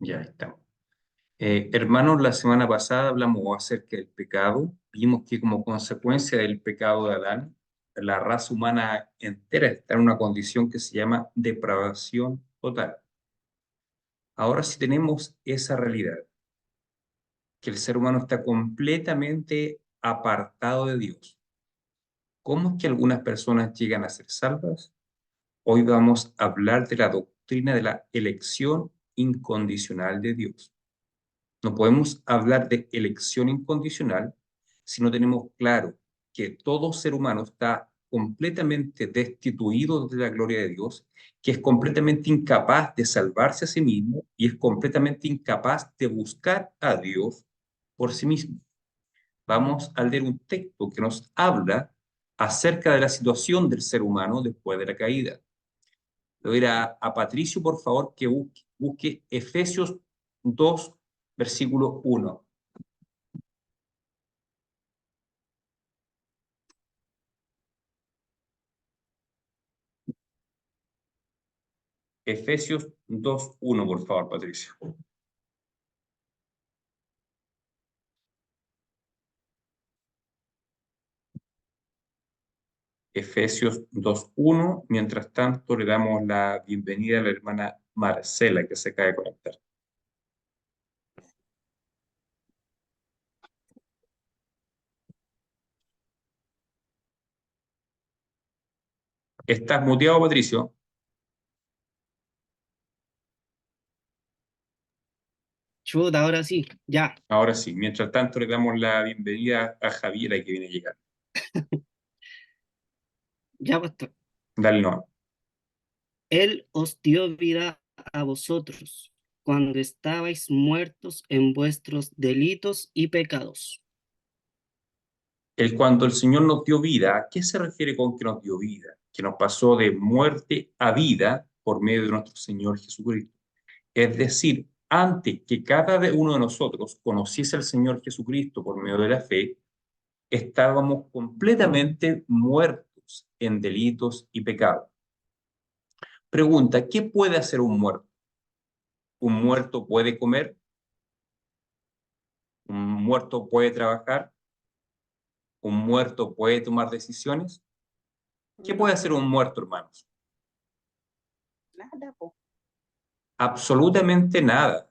Ya estamos. Hermanos, la semana pasada hablamos acerca del pecado. Vimos que como consecuencia del pecado de Adán, la raza humana entera está en una condición que se llama depravación total. Ahora sí tenemos esa realidad, que el ser humano está completamente apartado de Dios. ¿Cómo es que algunas personas llegan a ser salvas? Hoy vamos a hablar de la doctrina de la elección incondicional de Dios. No podemos hablar de elección incondicional si no tenemos claro que todo ser humano está completamente destituido de la gloria de Dios, que es completamente incapaz de salvarse a sí mismo y es completamente incapaz de buscar a Dios por sí mismo. Vamos a leer un texto que nos habla acerca de la situación del ser humano después de la caída. Le voy a ir a Patricio, por favor, que busque Efesios 2, versículo 1. Efesios 2:1, por favor, Patricio. Efesios 2:1. Mientras tanto, le damos la bienvenida a la hermana Marcela, que se acaba de conectar. ¿Estás muteado, Patricio? Chuta, ahora sí, ya, Ahora sí. Mientras tanto, le damos la bienvenida a Javiera, que viene a llegar. ya, pastor. Dale no. Él os dio vida a vosotros cuando estabais muertos en vuestros delitos y pecados. Cuando el Señor nos dio vida, ¿a qué se refiere con que nos dio vida? Que nos pasó de muerte a vida por medio de nuestro Señor Jesucristo. Es decir, antes que cada uno de nosotros conociese al Señor Jesucristo por medio de la fe, estábamos completamente muertos en delitos y pecados. Pregunta, ¿qué puede hacer un muerto? ¿Un muerto puede comer? ¿Un muerto puede trabajar? ¿Un muerto puede tomar decisiones? ¿Qué puede hacer un muerto, hermanos? Nada, po. Absolutamente nada.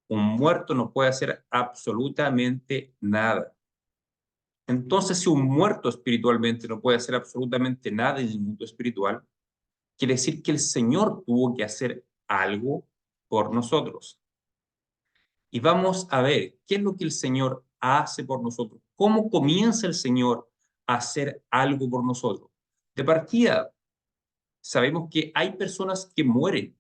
Un muerto no puede hacer absolutamente nada. Entonces, si un muerto espiritualmente no puede hacer absolutamente nada en el mundo espiritual, quiere decir que el Señor tuvo que hacer algo por nosotros. Y vamos a ver qué es lo que el Señor hace por nosotros. ¿Cómo comienza el Señor a hacer algo por nosotros? De partida, sabemos que hay personas que mueren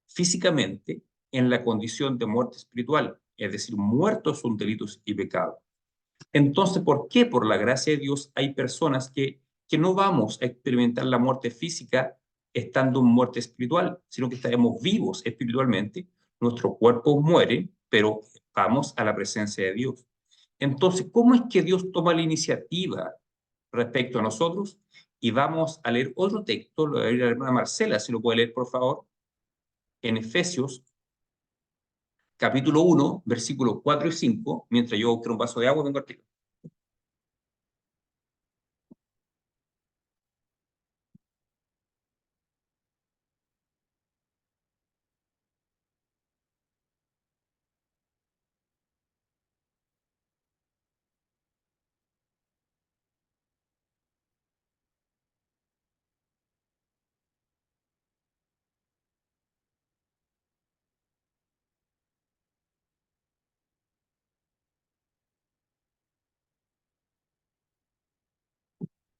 físicamente en la condición de muerte espiritual, es decir, muertos son delitos y pecados. Entonces, ¿por qué? Por la gracia de Dios hay personas que no vamos a experimentar la muerte física estando en muerte espiritual, sino que estaremos vivos espiritualmente. Nuestro cuerpo muere, pero vamos a la presencia de Dios. Entonces, ¿cómo es que Dios toma la iniciativa respecto a nosotros? Y vamos a leer otro texto, lo voy a leer a la hermana Marcela, si lo puede leer, por favor, en Efesios capítulo 1, versículos 4 y 5, mientras yo busco un vaso de agua, vengo a ti.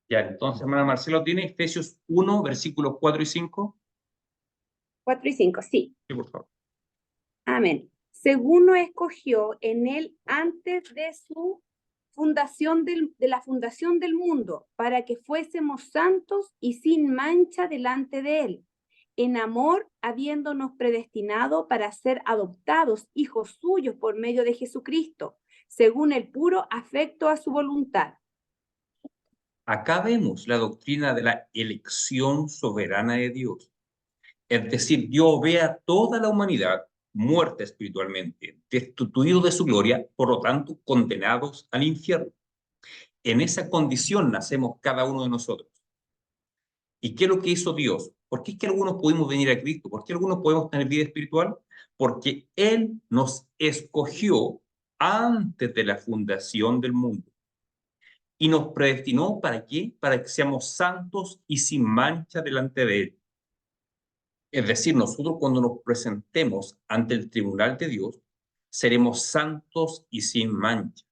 Ya, entonces, hermana Marcelo, ¿tiene Efesios 1, versículos 4 y 5? 4 y 5, sí. Sí, por favor. Amén. Según nos escogió en él antes de su fundación de la fundación del mundo, para que fuésemos santos y sin mancha delante de él, en amor, habiéndonos predestinado para ser adoptados hijos suyos por medio de Jesucristo, según el puro afecto a su voluntad. Acá vemos la doctrina de la elección soberana de Dios. Es decir, Dios ve a toda la humanidad muerta espiritualmente, destituidos de su gloria, por lo tanto, condenados al infierno. En esa condición nacemos cada uno de nosotros. ¿Y qué es lo que hizo Dios? ¿Por qué es que algunos pudimos venir a Cristo? ¿Por qué algunos podemos tener vida espiritual? Porque Él nos escogió antes de la fundación del mundo. Y nos predestinó, ¿para qué? Para que seamos santos y sin mancha delante de Él. Es decir, nosotros cuando nos presentemos ante el tribunal de Dios, seremos santos y sin mancha.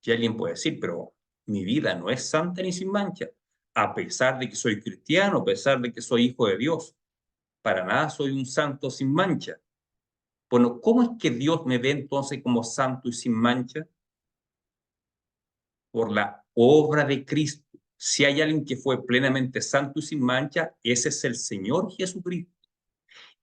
Y alguien puede decir, pero mi vida no es santa ni sin mancha, a pesar de que soy cristiano, a pesar de que soy hijo de Dios. Para nada soy un santo sin mancha. Bueno, ¿cómo es que Dios me ve entonces como santo y sin mancha? Por la obra de Cristo. Si hay alguien que fue plenamente santo y sin mancha, ese es el Señor Jesucristo.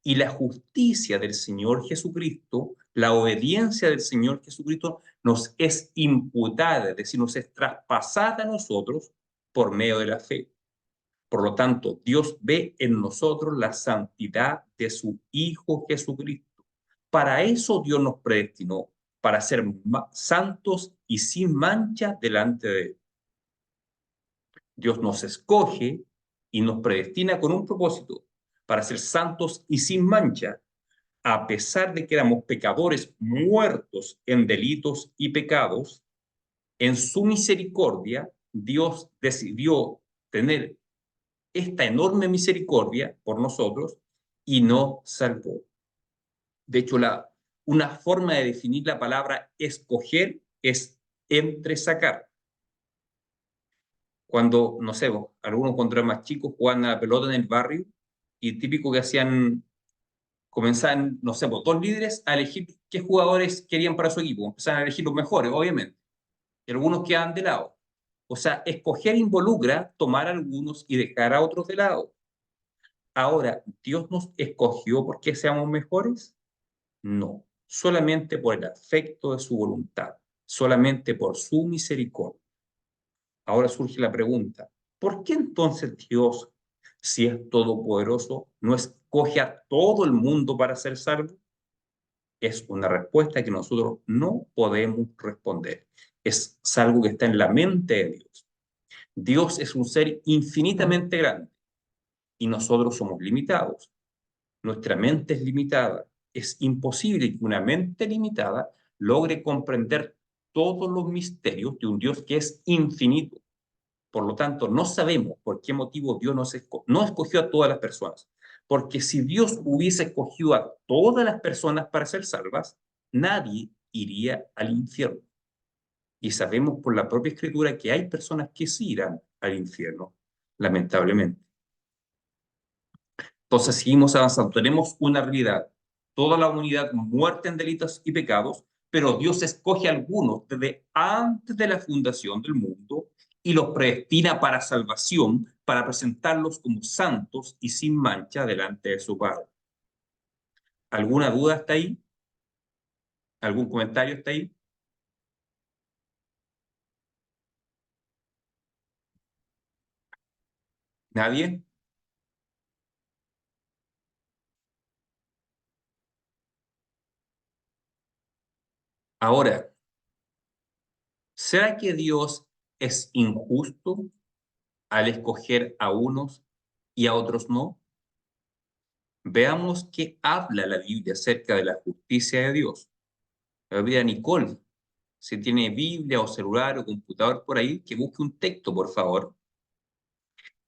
Y la justicia del Señor Jesucristo, la obediencia del Señor Jesucristo nos es imputada, es decir, nos es traspasada a nosotros por medio de la fe. Por lo tanto, Dios ve en nosotros la santidad de su Hijo Jesucristo. Para eso Dios nos predestinó, para ser santos y sin mancha delante de Él. Dios nos escoge y nos predestina con un propósito, para ser santos y sin mancha, a pesar de que éramos pecadores muertos en delitos y pecados. En su misericordia, Dios decidió tener esta enorme misericordia por nosotros y nos salvó. De hecho, una forma de definir la palabra escoger es entresacar. Cuando, no sé, algunos cuando eran más chicos jugaban a la pelota en el barrio y típico que hacían, comenzaban, no sé, dos líderes a elegir qué jugadores querían para su equipo. Empezaban a elegir los mejores, obviamente. Y algunos quedaban de lado. O sea, escoger involucra tomar a algunos y dejar a otros de lado. Ahora, ¿Dios nos escogió porque seamos mejores? No, solamente por el afecto de su voluntad, solamente por su misericordia. Ahora surge la pregunta, ¿por qué entonces Dios, si es todopoderoso, no escoge a todo el mundo para ser salvo? Es una respuesta que nosotros no podemos responder. Es algo que está en la mente de Dios. Dios es un ser infinitamente grande y nosotros somos limitados. Nuestra mente es limitada. Es imposible que una mente limitada logre comprender todos los misterios de un Dios que es infinito. Por lo tanto, no sabemos por qué motivo Dios no escogió a todas las personas. Porque si Dios hubiese escogido a todas las personas para ser salvas, nadie iría al infierno. Y sabemos por la propia Escritura que hay personas que sí irán al infierno, lamentablemente. Entonces seguimos avanzando. Tenemos una realidad. Toda la humanidad muerta en delitos y pecados, pero Dios escoge a algunos desde antes de la fundación del mundo y los predestina para salvación, para presentarlos como santos y sin mancha delante de su Padre. ¿Alguna duda hasta ahí? ¿Algún comentario hasta ahí? ¿Nadie? Ahora, ¿será que Dios es injusto al escoger a unos y a otros no? Veamos qué habla la Biblia acerca de la justicia de Dios. La Biblia Nicole, si tiene Biblia o celular o computador por ahí, que busque un texto, por favor.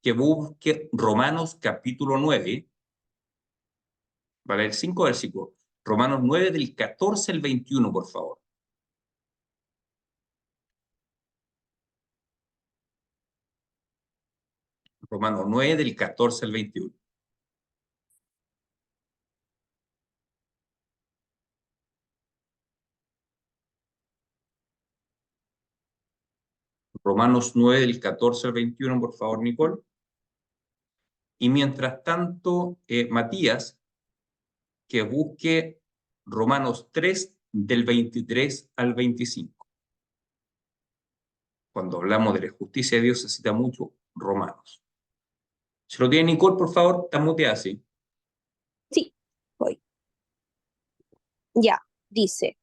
Que busque Romanos capítulo 9, vale, el 5 versículos. Romanos 9 del 14 al 21, por favor. Romanos 9 del 14 al 21. Romanos 9 del 14 al 21, por favor, Nicole. Y mientras tanto, Matías, que busque Romanos 3 del 23 al 25. Cuando hablamos de la justicia de Dios se cita mucho Romanos. Si lo tiene Nicole, por favor, está muteada así. Sí, voy. Ya, dice,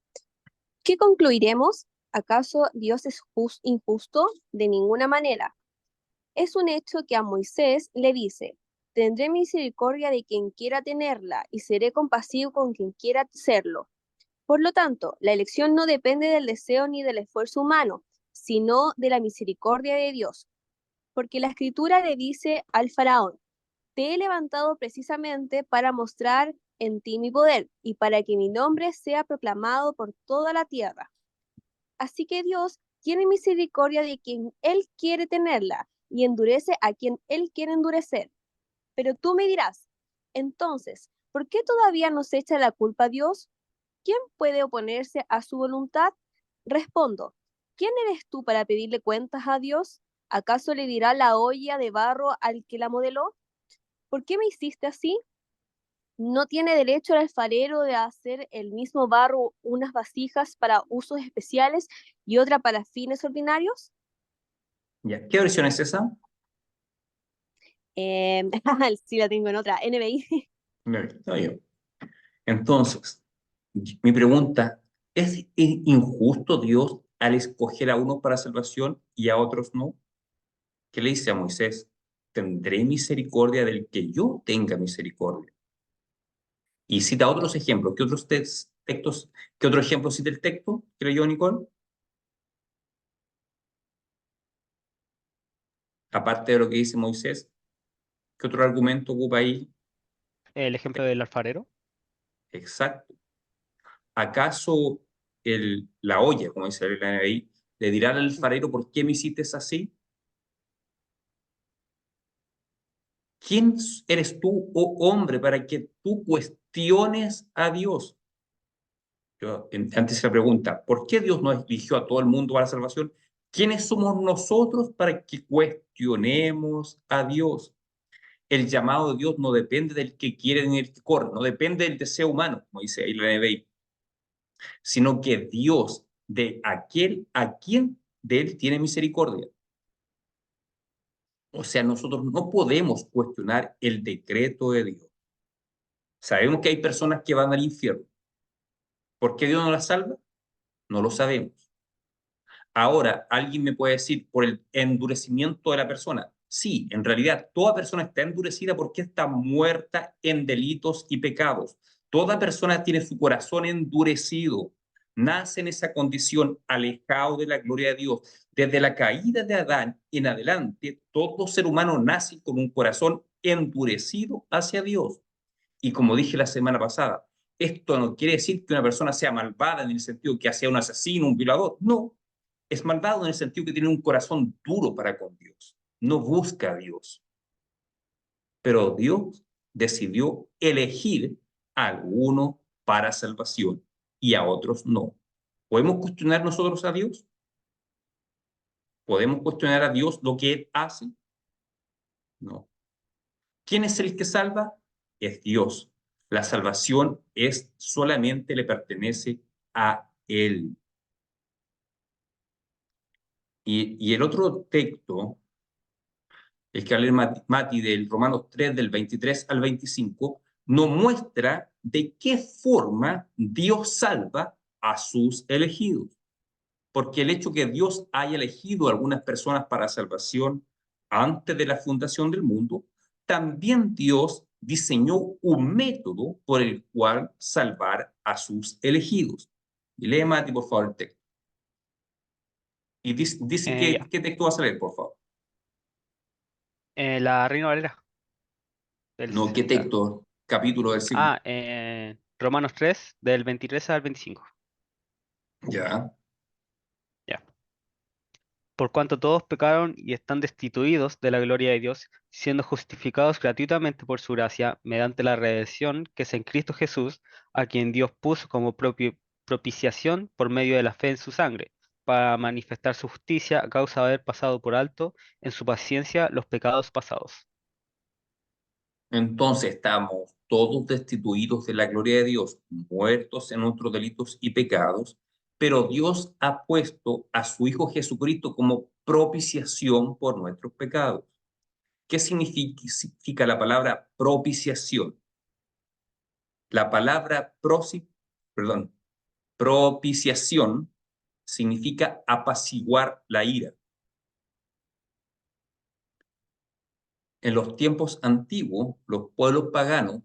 ¿qué concluiremos? ¿Acaso Dios es injusto? De ninguna manera. Es un hecho que a Moisés le dice, tendré misericordia de quien quiera tenerla y seré compasivo con quien quiera serlo. Por lo tanto, la elección no depende del deseo ni del esfuerzo humano, sino de la misericordia de Dios. Porque la escritura le dice al faraón, te he levantado precisamente para mostrar en ti mi poder y para que mi nombre sea proclamado por toda la tierra. Así que Dios tiene misericordia de quien Él quiere tenerla y endurece a quien Él quiere endurecer. Pero tú me dirás, entonces, ¿por qué todavía nos echa la culpa a Dios? ¿Quién puede oponerse a su voluntad? Respondo, ¿quién eres tú para pedirle cuentas a Dios? ¿Acaso le dirá la olla de barro al que la modeló? ¿Por qué me hiciste así? ¿No tiene derecho el alfarero de hacer el mismo barro unas vasijas para usos especiales y otra para fines ordinarios? ¿Ya? ¿Qué versión es esa? Sí, la tengo en otra, NBI. Está bien. Entonces, mi pregunta, ¿es injusto Dios al escoger a unos para salvación y a otros no? ¿Qué le dice a Moisés? Tendré misericordia del que yo tenga misericordia. Y cita otros ejemplos. ¿Qué otros textos, qué otro ejemplo cita el texto que leyó Nicole? Aparte de lo que dice Moisés, ¿qué otro argumento ocupa ahí? El ejemplo del alfarero. Exacto. ¿Acaso la olla, como dice la NBI, le dirá al alfarero por qué me hiciste así? ¿Quién eres tú, oh hombre, para que tú cuestiones a Dios? Antes se pregunta, ¿por qué Dios no eligió a todo el mundo para la salvación? ¿Quiénes somos nosotros para que cuestionemos a Dios? El llamado de Dios no depende del que quiere ni del que corre, no depende del deseo humano, como dice ahí la NBI, sino que Dios, de aquel a quien de él tiene misericordia. O sea, nosotros no podemos cuestionar el decreto de Dios. Sabemos que hay personas que van al infierno. ¿Por qué Dios no las salva? No lo sabemos. Ahora, alguien me puede decir, por el endurecimiento de la persona. Sí, en realidad, toda persona está endurecida porque está muerta en delitos y pecados. Toda persona tiene su corazón endurecido. Nace en esa condición alejado de la gloria de Dios. Desde la caída de Adán en adelante, todo ser humano nace con un corazón endurecido hacia Dios. Y como dije la semana pasada, esto no quiere decir que una persona sea malvada en el sentido que sea un asesino, un violador. No, es malvado en el sentido que tiene un corazón duro para con Dios. No busca a Dios. Pero Dios decidió elegir a algunos para salvación y a otros no. ¿Podemos cuestionar nosotros a Dios? ¿Podemos cuestionar a Dios lo que Él hace? No. ¿Quién es el que salva? Es Dios. La salvación solamente le pertenece a Él. Y el otro texto, el que hablé Mati del Romanos 3, del 23 al 25, nos muestra de qué forma Dios salva a sus elegidos. Porque el hecho que Dios haya elegido a algunas personas para salvación antes de la fundación del mundo, también Dios diseñó un método por el cual salvar a sus elegidos. Y lee, Mati, por favor, el texto. Y dice Ya. ¿qué texto vas a leer, por favor? La Reina Valera del No, ¿qué 60. texto? Capítulo, versículo. Romanos 3, del 23 al 25. Ya. Ya. Por cuanto todos pecaron y están destituidos de la gloria de Dios, siendo justificados gratuitamente por su gracia, mediante la redención que es en Cristo Jesús, a quien Dios puso como propiciación por medio de la fe en su sangre, para manifestar su justicia a causa de haber pasado por alto en su paciencia los pecados pasados. Entonces estamos todos destituidos de la gloria de Dios, muertos en nuestros delitos y pecados, pero Dios ha puesto a su Hijo Jesucristo como propiciación por nuestros pecados. ¿Qué significa la palabra propiciación? La palabra perdón, propiciación significa apaciguar la ira. En los tiempos antiguos, los pueblos paganos,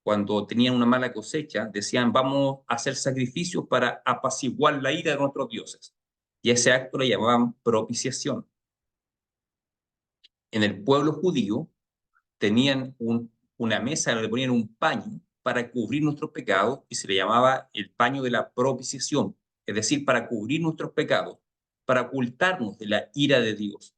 cuando tenían una mala cosecha, decían, vamos a hacer sacrificios para apaciguar la ira de nuestros dioses. Y ese acto le llamaban propiciación. En el pueblo judío tenían una mesa donde le ponían un paño para cubrir nuestros pecados y se le llamaba el paño de la propiciación, es decir, para cubrir nuestros pecados, para ocultarnos de la ira de Dios.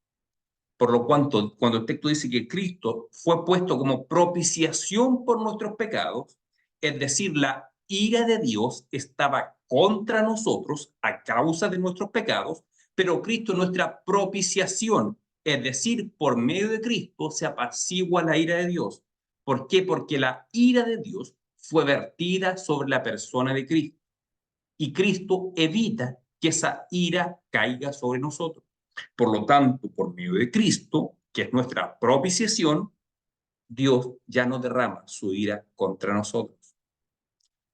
Por lo cuanto, cuando el texto dice que Cristo fue puesto como propiciación por nuestros pecados, es decir, la ira de Dios estaba contra nosotros a causa de nuestros pecados, pero Cristo es nuestra propiciación, es decir, por medio de Cristo se apacigua la ira de Dios. ¿Por qué? Porque la ira de Dios fue vertida sobre la persona de Cristo y Cristo evita que esa ira caiga sobre nosotros. Por lo tanto, por medio de Cristo, que es nuestra propiciación, Dios ya no derrama su ira contra nosotros.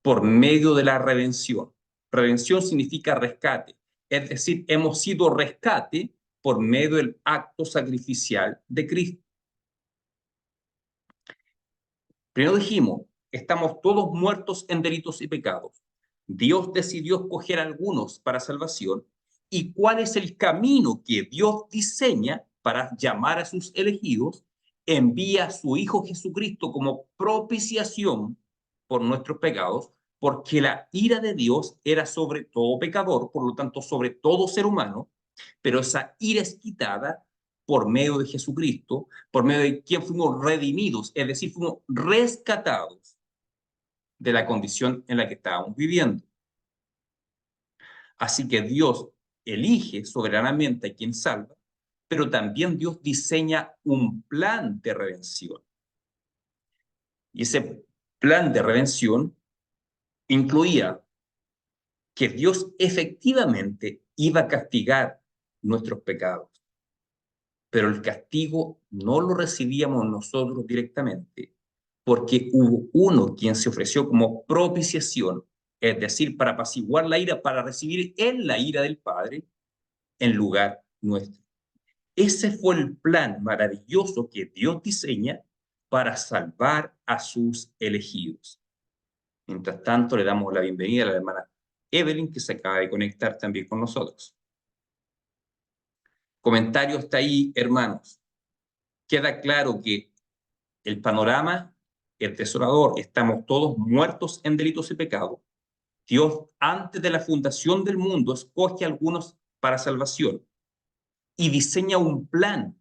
Por medio de la redención. Redención significa rescate. Es decir, hemos sido rescate por medio del acto sacrificial de Cristo. Primero dijimos, estamos todos muertos en delitos y pecados. Dios decidió escoger a algunos para salvación. ¿Y cuál es el camino que Dios diseña para llamar a sus elegidos? Envía a su Hijo Jesucristo como propiciación por nuestros pecados, porque la ira de Dios era sobre todo pecador, por lo tanto sobre todo ser humano, pero esa ira es quitada por medio de Jesucristo, por medio de quien fuimos redimidos, es decir, fuimos rescatados de la condición en la que estábamos viviendo. Así que Dios elige soberanamente a quien salva, pero también Dios diseña un plan de redención. Y ese plan de redención incluía que Dios efectivamente iba a castigar nuestros pecados, pero el castigo no lo recibíamos nosotros directamente, porque hubo uno quien se ofreció como propiciación, es decir, para apaciguar la ira, para recibir él la ira del Padre en lugar nuestro. Ese fue el plan maravilloso que Dios diseña para salvar a sus elegidos. Mientras tanto, le damos la bienvenida a la hermana Evelyn, que se acaba de conectar también con nosotros. Comentario está ahí, hermanos. Queda claro que el panorama es desolador. Estamos todos muertos en delitos y pecados. Dios, antes de la fundación del mundo, escoge a algunos para salvación y diseña un plan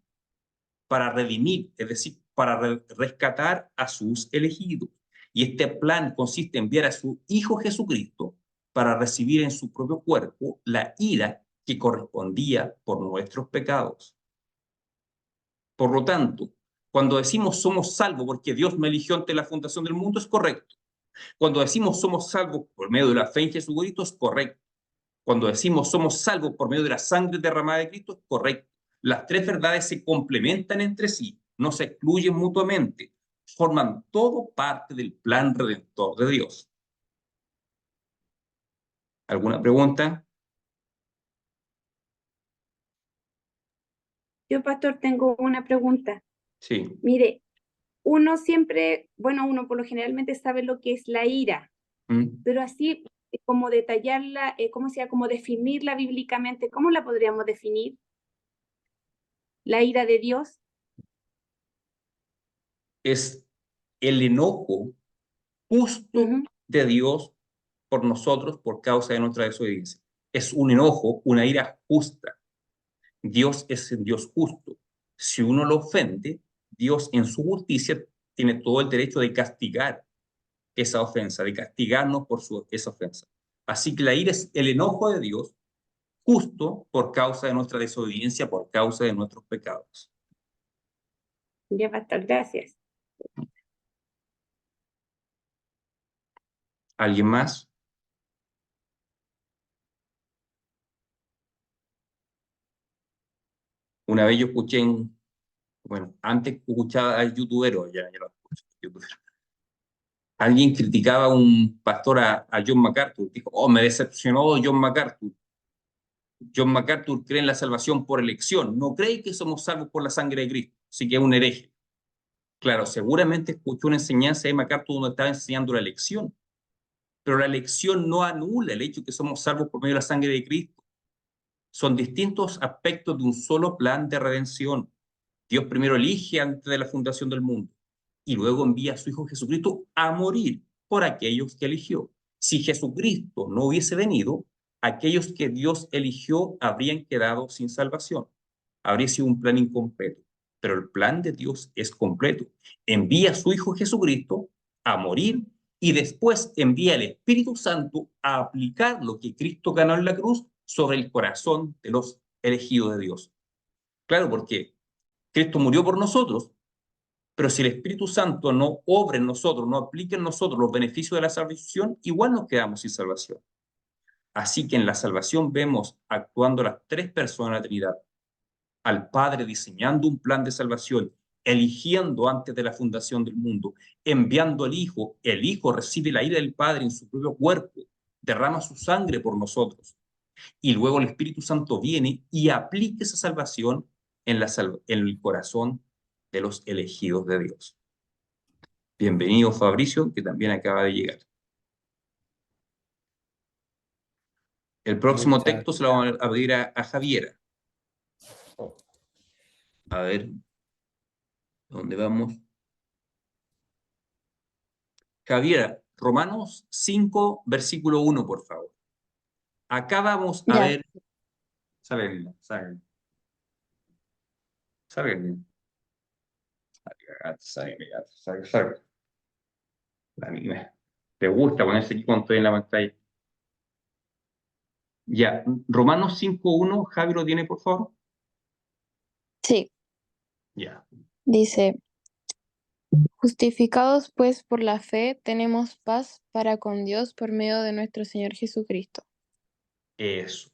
para redimir, es decir, para rescatar a sus elegidos. Y este plan consiste en enviar a su Hijo Jesucristo para recibir en su propio cuerpo la ira que correspondía por nuestros pecados. Por lo tanto, cuando decimos somos salvos porque Dios me eligió ante la fundación del mundo, es correcto. Cuando decimos somos salvos por medio de la fe en Jesucristo, es correcto. Cuando decimos somos salvos por medio de la sangre derramada de Cristo, es correcto. Las tres verdades se complementan entre sí, no se excluyen mutuamente, forman todo parte del plan redentor de Dios. ¿Alguna pregunta? Yo, pastor, tengo una pregunta. Sí. Mire, uno siempre, bueno, uno por lo generalmente sabe lo que es la ira, pero así como detallarla, como definirla bíblicamente, ¿cómo la podríamos definir? La ira de Dios. Es el enojo justo de Dios por nosotros por causa de nuestra desobediencia. Es un enojo, una ira justa. Dios es un Dios justo. Si uno lo ofende, Dios en su justicia tiene todo el derecho de castigar esa ofensa, de castigarnos por esa ofensa. Así que la ira es el enojo de Dios justo por causa de nuestra desobediencia, por causa de nuestros pecados. Ya, pastor, gracias. ¿Alguien más? Una vez yo escuché bueno, antes escuchaba al youtuber, ya lo escucho, youtuber. Alguien criticaba a un pastor, a John MacArthur. Dijo, oh, me decepcionó John MacArthur. John MacArthur cree en la salvación por elección. No cree que somos salvos por la sangre de Cristo. Así que es un hereje. Claro, seguramente escuchó una enseñanza de MacArthur donde estaba enseñando la elección. Pero la elección no anula el hecho de que somos salvos por medio de la sangre de Cristo. Son distintos aspectos de un solo plan de redención. Dios primero elige antes de la fundación del mundo y luego envía a su Hijo Jesucristo a morir por aquellos que eligió. Si Jesucristo no hubiese venido, aquellos que Dios eligió habrían quedado sin salvación. Habría sido un plan incompleto, pero el plan de Dios es completo. Envía a su Hijo Jesucristo a morir y después envía al Espíritu Santo a aplicar lo que Cristo ganó en la cruz sobre el corazón de los elegidos de Dios. Claro, porque Cristo murió por nosotros, pero si el Espíritu Santo no obra en nosotros, no aplica en nosotros los beneficios de la salvación, igual nos quedamos sin salvación. Así que en la salvación vemos actuando las tres personas de la Trinidad. Al Padre diseñando un plan de salvación, eligiendo antes de la fundación del mundo, enviando al Hijo. El Hijo recibe la ira del Padre en su propio cuerpo, derrama su sangre por nosotros. Y luego el Espíritu Santo viene y aplica esa salvación en el corazón de los elegidos de Dios. Bienvenido Fabricio, que también acaba de llegar. El próximo texto se lo vamos a pedir a Javiera. A ver, ¿dónde vamos? Javiera, Romanos 5, versículo 1, por favor. Acá vamos a ver... Salgan. La niña. ¿Te gusta ponerse aquí cuando estoy en la pantalla? Ya, Romanos 5:1, Javi, ¿lo tiene, por favor? Sí, Ya, dice, justificados pues por la fe, tenemos paz para con Dios por medio de nuestro Señor Jesucristo. eso.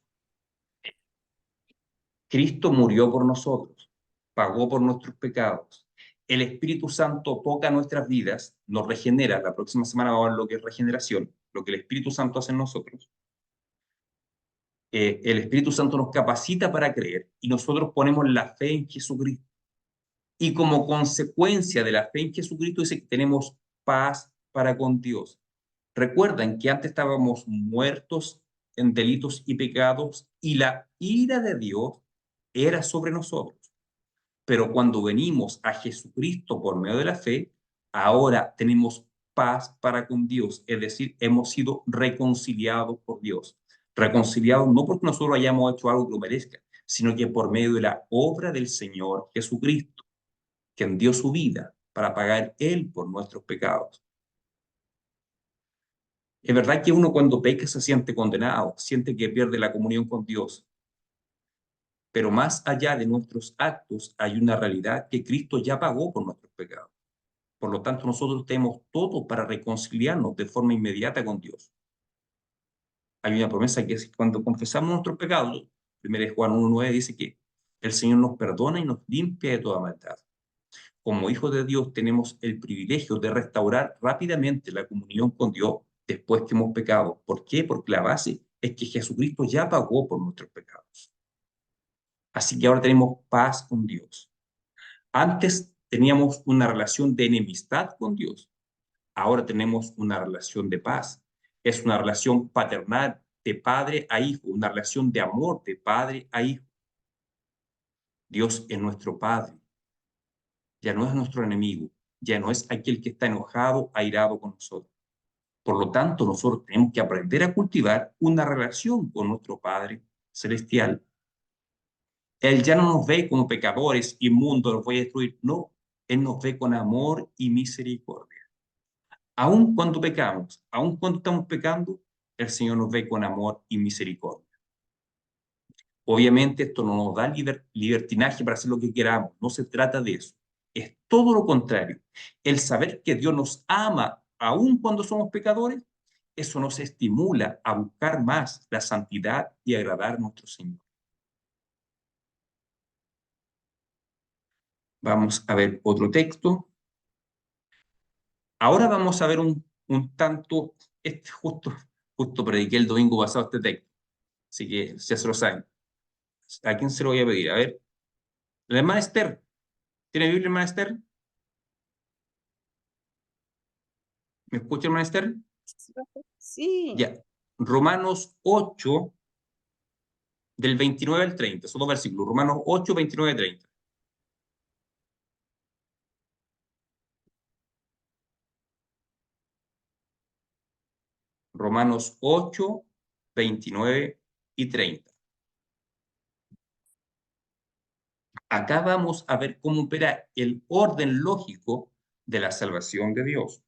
Cristo murió por nosotros, pagó por nuestros pecados. El Espíritu Santo toca nuestras vidas, nos regenera. La próxima semana vamos a ver lo que es regeneración, lo que el Espíritu Santo hace en nosotros. El Espíritu Santo nos capacita para creer y nosotros ponemos la fe en Jesucristo. Y como consecuencia de la fe en Jesucristo dice que tenemos paz para con Dios. Recuerden que antes estábamos muertos en delitos y pecados y la ira de Dios era sobre nosotros. Pero cuando venimos a Jesucristo por medio de la fe, ahora tenemos paz para con Dios, es decir, hemos sido reconciliados por Dios. Reconciliados no porque nosotros hayamos hecho algo que lo merezca, sino que por medio de la obra del Señor Jesucristo, quien dio su vida para pagar Él por nuestros pecados. Es verdad que uno cuando peca se siente condenado, siente que pierde la comunión con Dios. Pero más allá de nuestros actos hay una realidad que Cristo ya pagó por nuestros pecados. Por lo tanto, nosotros tenemos todo para reconciliarnos de forma inmediata con Dios. Hay una promesa que es cuando confesamos nuestros pecados, 1 Juan 1:9 dice que el Señor nos perdona y nos limpia de toda maldad. Como hijos de Dios tenemos el privilegio de restaurar rápidamente la comunión con Dios después que hemos pecado. ¿Por qué? Porque la base es que Jesucristo ya pagó por nuestros pecados. Así que ahora tenemos paz con Dios. Antes teníamos una relación de enemistad con Dios. Ahora tenemos una relación de paz. Es una relación paternal de padre a hijo, una relación de amor de padre a hijo. Dios es nuestro Padre. Ya no es nuestro enemigo. Ya no es aquel que está enojado, airado con nosotros. Por lo tanto, nosotros tenemos que aprender a cultivar una relación con nuestro Padre Celestial. Él ya no nos ve como pecadores, inmundos, los voy a destruir. No, Él nos ve con amor y misericordia. Aun cuando pecamos, aun cuando estamos pecando, el Señor nos ve con amor y misericordia. Obviamente esto no nos da libertinaje para hacer lo que queramos, no se trata de eso. Es todo lo contrario. El saber que Dios nos ama aun cuando somos pecadores, eso nos estimula a buscar más la santidad y agradar a nuestro Señor. Vamos a ver otro texto. Ahora vamos a ver un un tanto, justo prediqué el domingo pasado este texto, así que ya se lo saben. ¿A quién se lo voy a pedir? A ver, la hermana Esther. ¿Tiene Biblia, hermana Esther? ¿Me escucha, hermana Esther? Sí. Ya. Romanos 8, del 29 al 30, son dos versículos. Romanos 8, 29 al 30. Romanos 8, 29 y 30. Acá vamos a ver cómo opera el orden lógico de la salvación de Dios.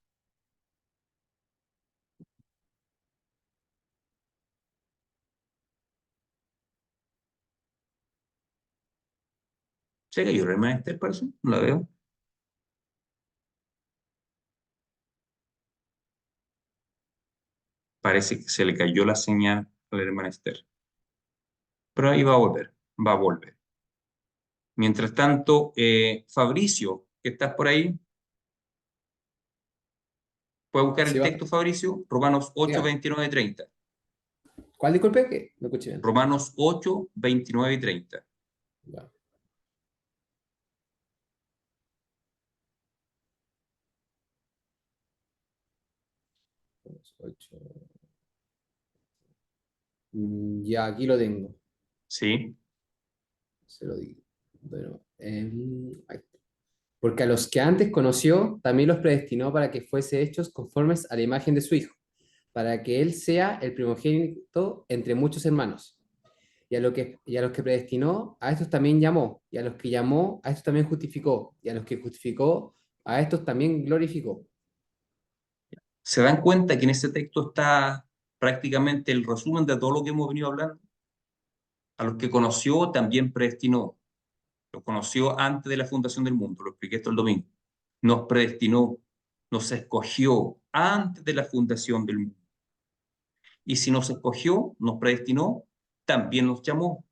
¿Se cayó la hermana Esther, parece? No la veo. Parece que se le cayó la señal a la hermana Esther. Pero ahí va a volver, va a volver. Mientras tanto, Fabricio, ¿que estás por ahí? ¿Puedes buscar el Sí, va. texto, Fabricio? Romanos 8, Diga. 29 y 30. ¿Cuál, disculpe? Que no escuché bien. Romanos 8, 29 y 30. Ya. Ocho. Ya, aquí lo tengo. ¿Sí? Se lo digo. Bueno, ahí está. Porque a los que antes conoció, también los predestinó para que fuese hechos conformes a la imagen de su Hijo, para que Él sea el primogénito entre muchos hermanos. Y a los que predestinó, a estos también llamó. Y a los que llamó, a estos también justificó. Y a los que justificó, a estos también glorificó. ¿Se dan cuenta que en ese texto está prácticamente el resumen de todo lo que hemos venido hablando? A los que conoció también predestinó. Los conoció antes de la fundación del mundo, lo expliqué esto el domingo. Nos predestinó, nos escogió antes de la fundación del mundo. Y si nos escogió, nos predestinó, también nos llamó.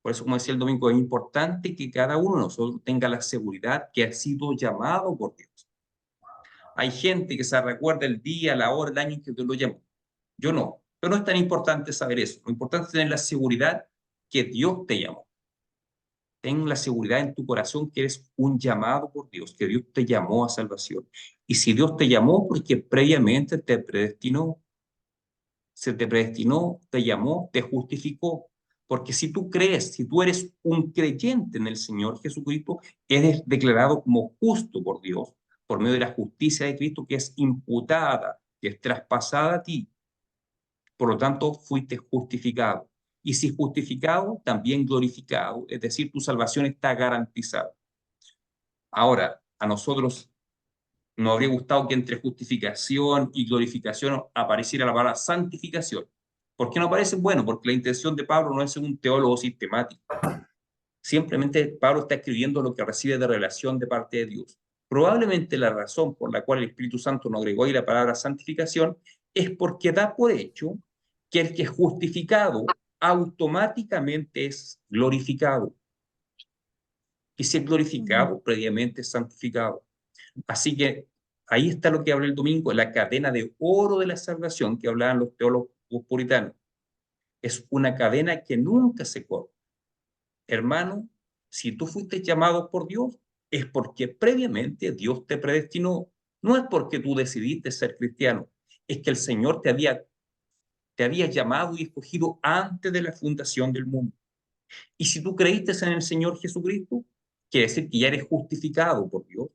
Por eso, como decía el domingo, es importante que cada uno de nosotros tenga la seguridad que ha sido llamado por Dios. Hay gente que se recuerda el día, la hora, el año en que Dios lo llamó. Yo no. Pero no es tan importante saber eso. Lo importante es tener la seguridad que Dios te llamó. Ten la seguridad en tu corazón que eres un llamado por Dios, que Dios te llamó a salvación. Y si Dios te llamó, porque previamente te predestinó, se te predestinó, te llamó, te justificó. Porque si tú crees, si tú eres un creyente en el Señor Jesucristo, eres declarado como justo por Dios, por medio de la justicia de Cristo que es imputada, que es traspasada a ti. Por lo tanto, fuiste justificado. Y si justificado, también glorificado. Es decir, tu salvación está garantizada. Ahora, a nosotros nos habría gustado que entre justificación y glorificación apareciera la palabra santificación. ¿Por qué no aparece? Bueno, porque la intención de Pablo no es ser un teólogo sistemático. Simplemente Pablo está escribiendo lo que recibe de revelación de parte de Dios. Probablemente la razón por la cual el Espíritu Santo no agregó ahí la palabra santificación es porque da por hecho que el que es justificado automáticamente es glorificado. Y si es glorificado, previamente es santificado. Así que ahí está lo que habla el domingo, la cadena de oro de la salvación que hablaban los teólogos puritanos. Es una cadena que nunca se corta. Hermano, si tú fuiste llamado por Dios, es porque previamente Dios te predestinó. No es porque tú decidiste ser cristiano, es que el Señor te había llamado y escogido antes de la fundación del mundo. Y si tú creíste en el Señor Jesucristo, quiere decir que ya eres justificado por Dios.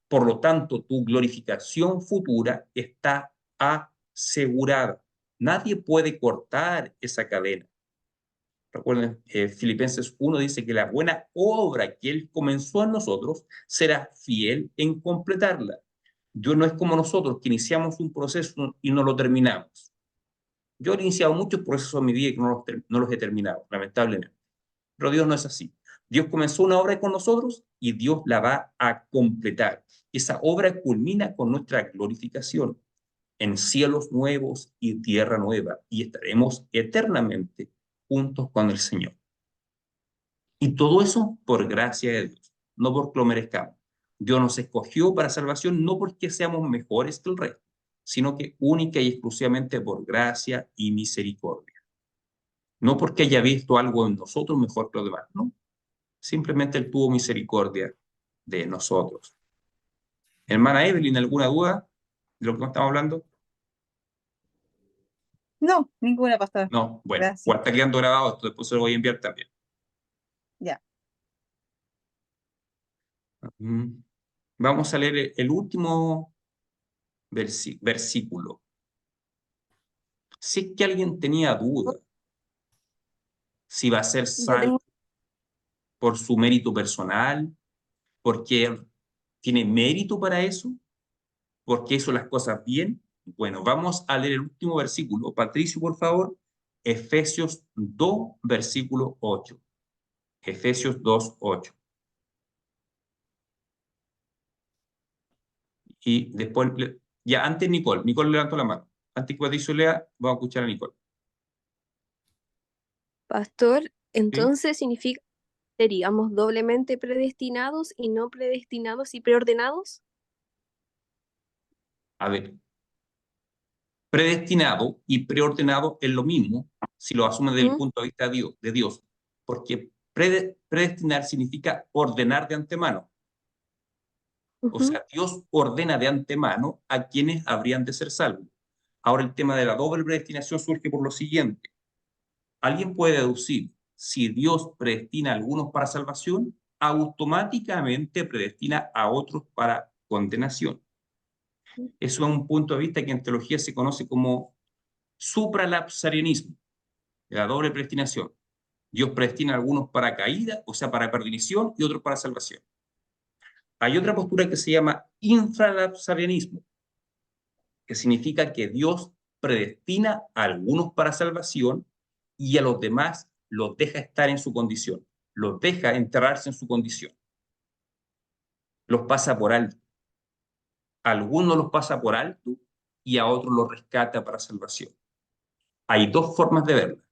Por lo tanto, tu glorificación futura está asegurada. Nadie puede cortar esa cadena. Recuerden, Filipenses 1 dice que la buena obra que Él comenzó en nosotros será fiel en completarla. Dios no es como nosotros, que iniciamos un proceso y no lo terminamos. Yo he iniciado muchos procesos en mi vida y no los he terminado, lamentablemente. Pero Dios no es así. Dios comenzó una obra con nosotros y Dios la va a completar. Esa obra culmina con nuestra glorificación en cielos nuevos y tierra nueva y estaremos eternamente juntos con el Señor. Y todo eso por gracia de Dios, no porque lo merezcamos. Dios nos escogió para salvación no porque seamos mejores que el resto, sino que única y exclusivamente por gracia y misericordia. No porque haya visto algo en nosotros mejor que los demás, no. Simplemente Él tuvo misericordia de nosotros. Hermana Evelyn, ¿alguna duda de lo que estamos hablando? No, ninguna, pastor. No, bueno, Gracias. igual está quedando grabado esto, después se lo voy a enviar también. Ya. Vamos a leer el último versículo. Si es que alguien tenía duda si va a ser Yo salvo tengo, por su mérito personal, porque tiene mérito para eso, porque hizo las cosas bien. Bueno, vamos a leer el último versículo. Patricio, por favor. Efesios 2, versículo 8. Efesios 2, 8. Y después, ya antes Nicole. Nicole levantó la mano. Antes que Patricio lea, vamos a escuchar a Nicole. pastor, entonces significa que seríamos doblemente predestinados y no predestinados y preordenados. A ver, predestinado y preordenado es lo mismo si lo asume desde el Ujú, punto de vista de Dios, porque predestinar significa ordenar de antemano. O ujú. sea, Dios ordena de antemano a quienes habrían de ser salvos. Ahora el tema de la doble predestinación surge por lo siguiente. Alguien puede deducir, si Dios predestina a algunos para salvación, automáticamente predestina a otros para condenación. Eso es un punto de vista que en teología se conoce como supralapsarianismo, la doble predestinación. Dios predestina a algunos para caída, o sea, para perdición, y otros para salvación. Hay otra postura que se llama infralapsarianismo, que significa que Dios predestina a algunos para salvación y a los demás los deja estar en su condición, los deja enterrarse en su condición, los pasa por alto. A algunos los pasa por alto y a otros los rescata para salvación. Hay dos formas de verla.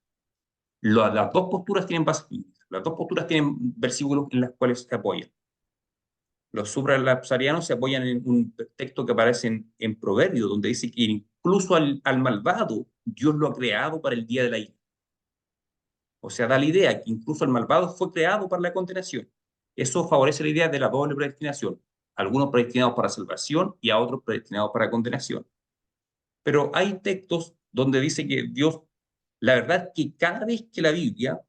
Las dos posturas tienen bases bíblicas, las dos posturas tienen versículos en los cuales se apoyan. Los supralapsarianos se apoyan en un texto que aparece en Proverbios, donde dice que incluso al malvado Dios lo ha creado para el día de la ira. O sea, da la idea que incluso el malvado fue creado para la condenación. Eso favorece la idea de la doble predestinación. Algunos predestinados para salvación y a otros predestinados para condenación. Pero hay textos donde dice que Dios, la verdad es que cada vez que la Biblia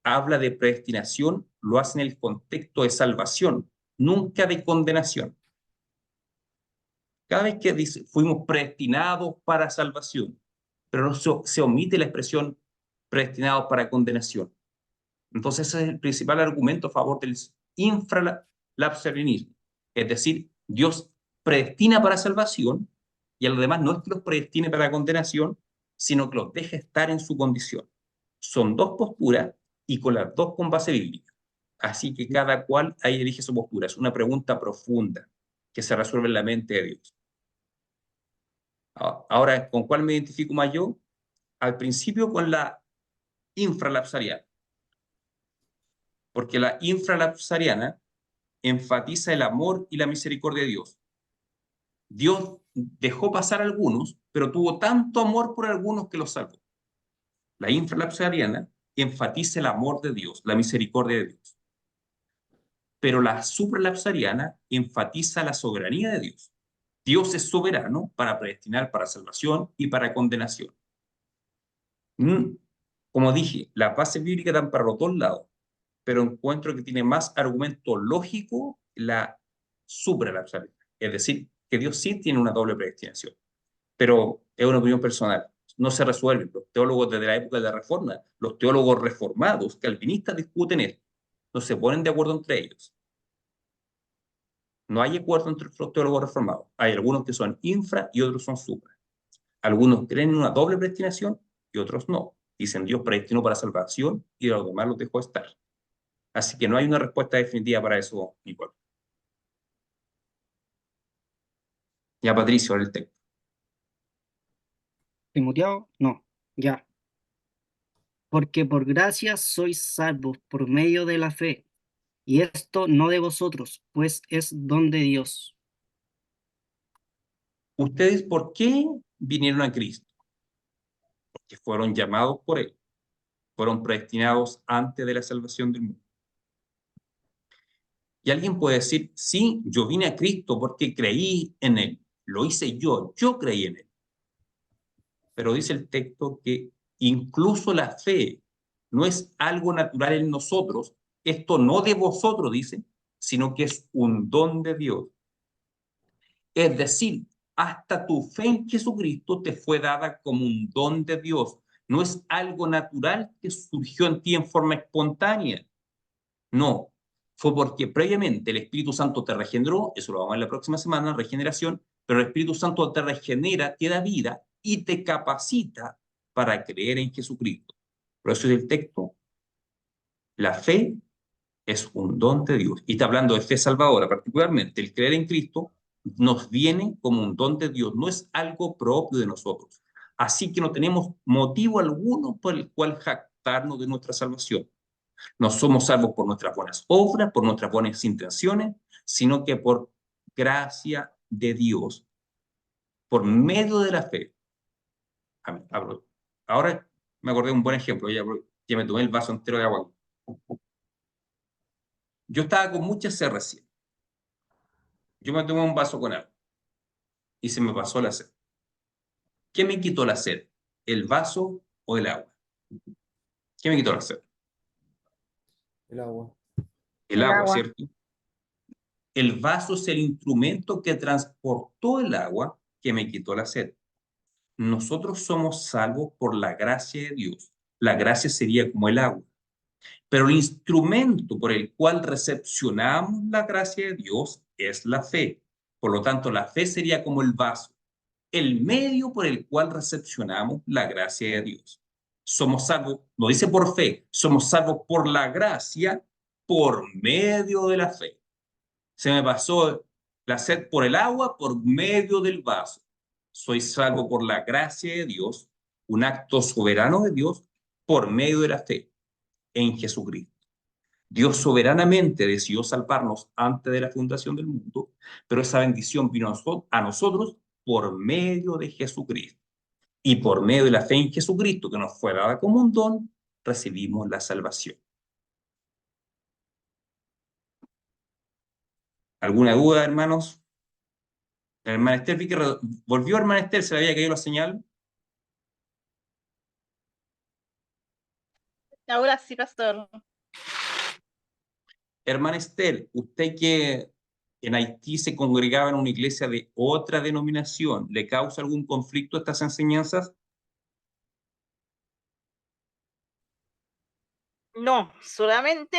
habla de predestinación, lo hace en el contexto de salvación, nunca de condenación. Cada vez que dice fuimos predestinados para salvación, pero no se omite la expresión predestinados para condenación. Entonces ese es el principal argumento a favor del infralapsarianismo. Es decir, Dios predestina para salvación y a los demás no es que los predestine para condenación, sino que los deja estar en su condición. Son dos posturas y con las dos con base bíblica. Así que cada cual ahí elige su postura. Es una pregunta profunda que se resuelve en la mente de Dios. Ahora, ¿con cuál me identifico más yo? Al principio con la infralapsariana, porque la infralapsariana enfatiza el amor y la misericordia de Dios. Dios dejó pasar a algunos, pero tuvo tanto amor por algunos que los salvó. La infralapsariana enfatiza el amor de Dios, la misericordia de Dios. Pero la supralapsariana enfatiza la soberanía de Dios. Dios es soberano para predestinar para salvación y para condenación. Como dije, las bases bíblicas dan para los dos lados, pero encuentro que tiene más argumento lógico la supralapsariana. Es decir, que Dios sí tiene una doble predestinación, pero es una opinión personal. No se resuelve. Los teólogos desde la época de la Reforma, los teólogos reformados, calvinistas, discuten esto. No se ponen de acuerdo entre ellos. No hay acuerdo entre los teólogos reformados. Hay algunos que son infra y otros son supra. Algunos creen en una doble predestinación y otros no. Dicen Dios predestinó para salvación y a los demás los dejó estar. Así que no hay una respuesta definitiva para eso, Nicole. Ya, Patricio, ahora el texto. ¿Muteado? No, ya. Porque por gracia sois salvos por medio de la fe, y esto no de vosotros, pues es don de Dios. ¿Ustedes por qué vinieron a Cristo? Porque fueron llamados por Él, fueron predestinados antes de la salvación del mundo. Y alguien puede decir, sí, yo vine a Cristo porque creí en Él, lo hice yo creí en Él. Pero dice el texto que incluso la fe no es algo natural en nosotros, esto no de vosotros, dice, sino que es un don de Dios. Es decir, hasta tu fe en Jesucristo te fue dada como un don de Dios. No es algo natural que surgió en ti en forma espontánea. No, fue porque previamente el Espíritu Santo te regeneró, eso lo vamos a ver la próxima semana, regeneración, pero el Espíritu Santo te regenera, te da vida y te capacita para creer en Jesucristo. Por eso es el texto, la fe es un don de Dios. Y está hablando de fe salvadora, particularmente el creer en Cristo nos viene como un don de Dios, no es algo propio de nosotros. Así que no tenemos motivo alguno por el cual jactarnos de nuestra salvación. No somos salvos por nuestras buenas obras, por nuestras buenas intenciones, sino que por gracia de Dios, por medio de la fe. Ahora me acordé de un buen ejemplo, ya me tomé el vaso entero de agua. Yo estaba con mucha sed recién. Yo me tomé un vaso con agua y se me pasó la sed. ¿Qué me quitó la sed? ¿El vaso o el agua? ¿Qué me quitó la sed? El agua. El agua, ¿cierto? El vaso es el instrumento que transportó el agua que me quitó la sed. Nosotros somos salvos por la gracia de Dios. La gracia sería como el agua. Pero el instrumento por el cual recepcionamos la gracia de Dios es la fe. Por lo tanto, la fe sería como el vaso, el medio por el cual recepcionamos la gracia de Dios. Somos salvos, no dice por fe, somos salvos por la gracia por medio de la fe. Se me pasó la sed por el agua por medio del vaso. Soy salvo por la gracia de Dios, un acto soberano de Dios por medio de la fe en Jesucristo. Dios soberanamente decidió salvarnos antes de la fundación del mundo, pero esa bendición vino a nosotros por medio de Jesucristo. Y por medio de la fe en Jesucristo, que nos fue dada como un don, recibimos la salvación. ¿Alguna duda, hermanos? La hermana Esther, vi que volvió hermana Esther, ¿se le había caído la señal? Ahora sí, pastor. Hermana Esther, usted que en Haití se congregaba en una iglesia de otra denominación, ¿le causa algún conflicto estas enseñanzas? No, solamente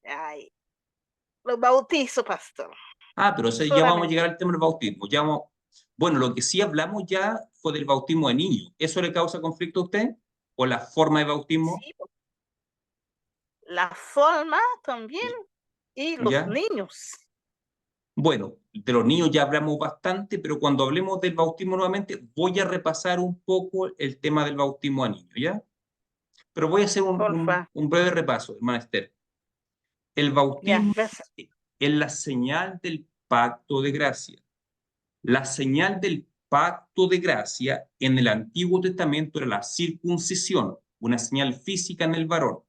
los bautizos, pastor. Ah, pero ya vamos a llegar al tema del bautismo. Bueno, lo que sí hablamos ya fue del bautismo de niños. ¿Eso le causa conflicto a usted? ¿O la forma de bautismo? Sí, la forma también y los ¿Ya? niños. Bueno, de los niños ya hablamos bastante, pero cuando hablemos del bautismo nuevamente, voy a repasar un poco el tema del bautismo a niños, ¿ya? Pero voy a hacer un breve repaso, hermana Esther. El bautismo es la señal del pacto de gracia. La señal del pacto de gracia en el Antiguo Testamento era la circuncisión, una señal física en el varón.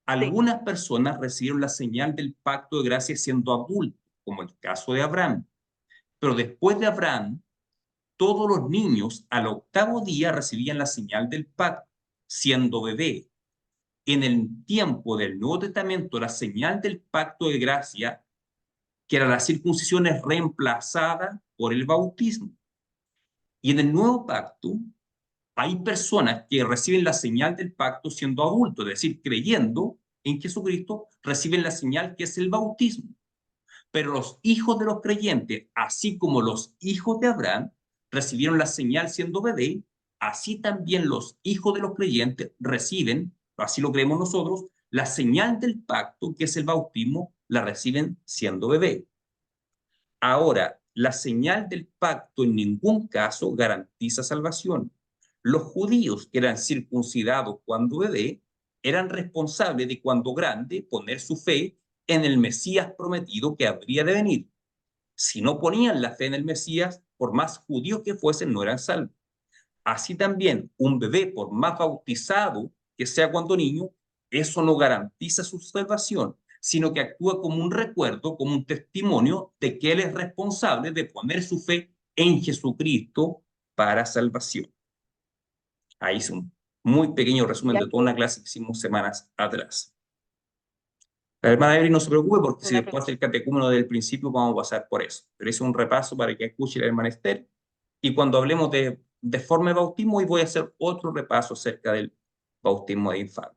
Algunas personas recibieron la señal del pacto de gracia siendo adultos, como el caso de Abraham. Pero después de Abraham, todos los niños al 8º día recibían la señal del pacto, siendo bebé. En el tiempo del Nuevo Testamento, la señal del pacto de gracia, que era la circuncisión, es reemplazada por el bautismo. Y en el nuevo pacto, hay personas que reciben la señal del pacto siendo adultos, es decir, creyendo en Jesucristo, reciben la señal que es el bautismo. Pero los hijos de los creyentes, así como los hijos de Abraham, recibieron la señal siendo bebé, así también los hijos de los creyentes reciben, así lo creemos nosotros, la señal del pacto, que es el bautismo, la reciben siendo bebé. Ahora, la señal del pacto en ningún caso garantiza salvación. Los judíos que eran circuncidados cuando bebé eran responsables de cuando grande poner su fe en el Mesías prometido que habría de venir. Si no ponían la fe en el Mesías, por más judíos que fuesen, no eran salvos. Así también, un bebé, por más bautizado que sea cuando niño, eso no garantiza su salvación, sino que actúa como un recuerdo, como un testimonio de que él es responsable de poner su fe en Jesucristo para salvación. Ahí es un muy pequeño resumen Ya de toda una clase que hicimos semanas atrás. La hermana Evelyn no se preocupe porque si Una después del catecúmeno del principio vamos a pasar por eso. Pero ese es un repaso para que escuche la hermana Esther. Y cuando hablemos de forma de bautismo, hoy voy a hacer otro repaso acerca del bautismo de infante.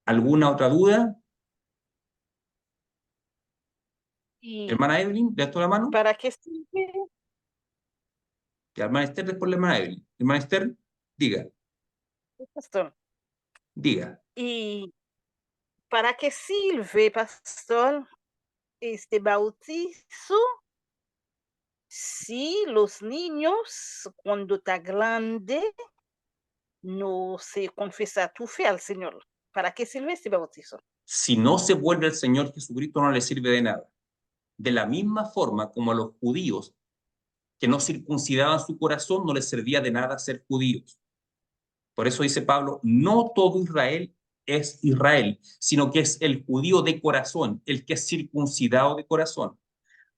¿Alguna otra duda? ¿Y Hermana Evelyn, ¿levanto la mano? para qué sirve? La hermana Esther, después la hermana Evelyn. Hermana Esther, diga, Pastor? diga. ¿Y para qué sirve, pastor, este bautizo si los niños, cuando está grande, no se confiesa tu fe al Señor? ¿Para qué sirve este bautizo? Si no se vuelve al Señor Jesucristo, no le sirve de nada. De la misma forma como a los judíos que no circuncidaban su corazón, no les servía de nada ser judíos. Por eso dice Pablo, no todo Israel es Israel, sino que es el judío de corazón, el que es circuncidado de corazón.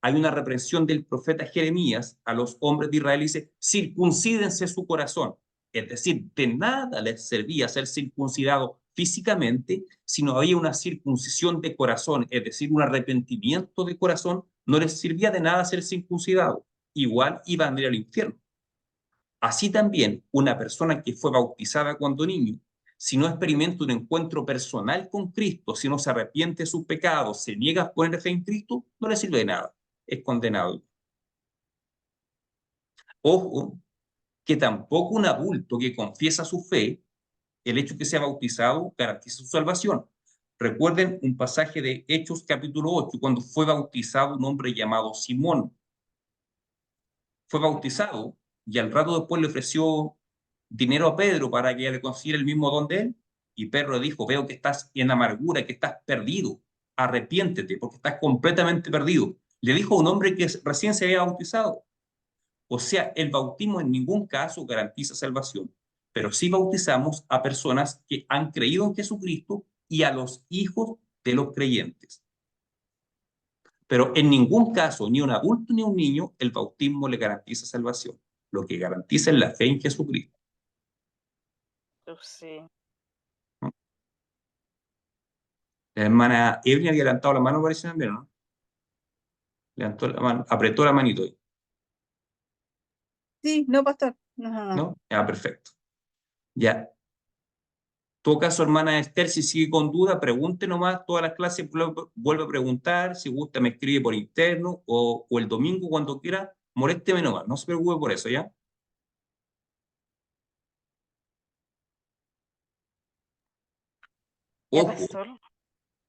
Hay una reprensión del profeta Jeremías a los hombres de Israel y dice, circuncídense su corazón. Es decir, de nada les servía ser circuncidado físicamente, sino había una circuncisión de corazón, es decir, un arrepentimiento de corazón, no les servía de nada ser circuncidado. Igual iban a ir al infierno. Así también, una persona que fue bautizada cuando niño, si no experimenta un encuentro personal con Cristo, si no se arrepiente de sus pecados, se niega a poner fe en Cristo, no le sirve de nada, es condenado. Ojo, que tampoco un adulto que confiesa su fe, el hecho de que sea bautizado, garantiza su salvación. Recuerden un pasaje de Hechos capítulo 8, cuando fue bautizado un hombre llamado Simón. Fue bautizado y al rato después le ofreció dinero a Pedro para que le consiguiera el mismo don de él. Y Pedro le dijo, veo que estás en amargura, que estás perdido. Arrepiéntete porque estás completamente perdido. Le dijo a un hombre que recién se había bautizado. O sea, el bautismo en ningún caso garantiza salvación, pero sí bautizamos a personas que han creído en Jesucristo y a los hijos de los creyentes. Pero en ningún caso, ni un adulto ni un niño, el bautismo le garantiza salvación. Lo que garantiza es la fe en Jesucristo. Sí. La hermana Evelyn había levantado la mano, parece también, ¿no? Levantó la mano, apretó la manito ahí, Sí, no, pastor. No, no, no. ¿no? Ya, perfecto. Ya. En todo caso, hermana Esther, si sigue con duda, pregunte nomás, todas las clases vuelve a preguntar, si gusta me escribe por interno o el domingo cuando quiera, molésteme nomás, no se preocupe por eso, ¿ya? Ya, Ojo, pastor.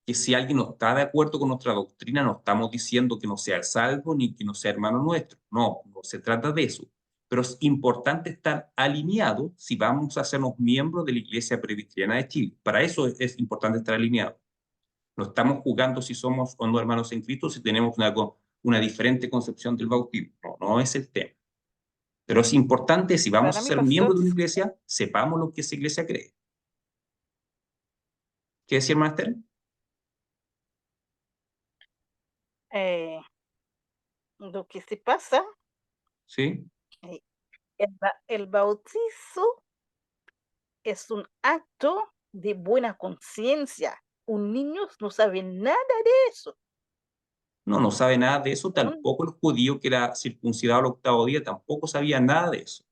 que si alguien no está de acuerdo con nuestra doctrina, no estamos diciendo que no sea salvo ni que no sea hermano nuestro. No, no se trata de eso. Pero es importante estar alineado si vamos a hacernos miembros de la Iglesia Presbiteriana de Chile. Para eso es importante estar alineado. No estamos jugando si somos o no hermanos en Cristo, si tenemos una diferente concepción del bautismo. No, no es el tema. Pero es importante, si vamos Para a mí, ser pastor, miembros de una iglesia, sepamos lo que esa iglesia cree. ¿Qué decía, hermana Esther? lo que se pasa, Sí. el bautizo es un acto de buena conciencia. Un niño no sabe nada de eso. No, no sabe nada de eso, Un- tampoco el judío que era circuncidado al octavo día tampoco sabía nada de eso.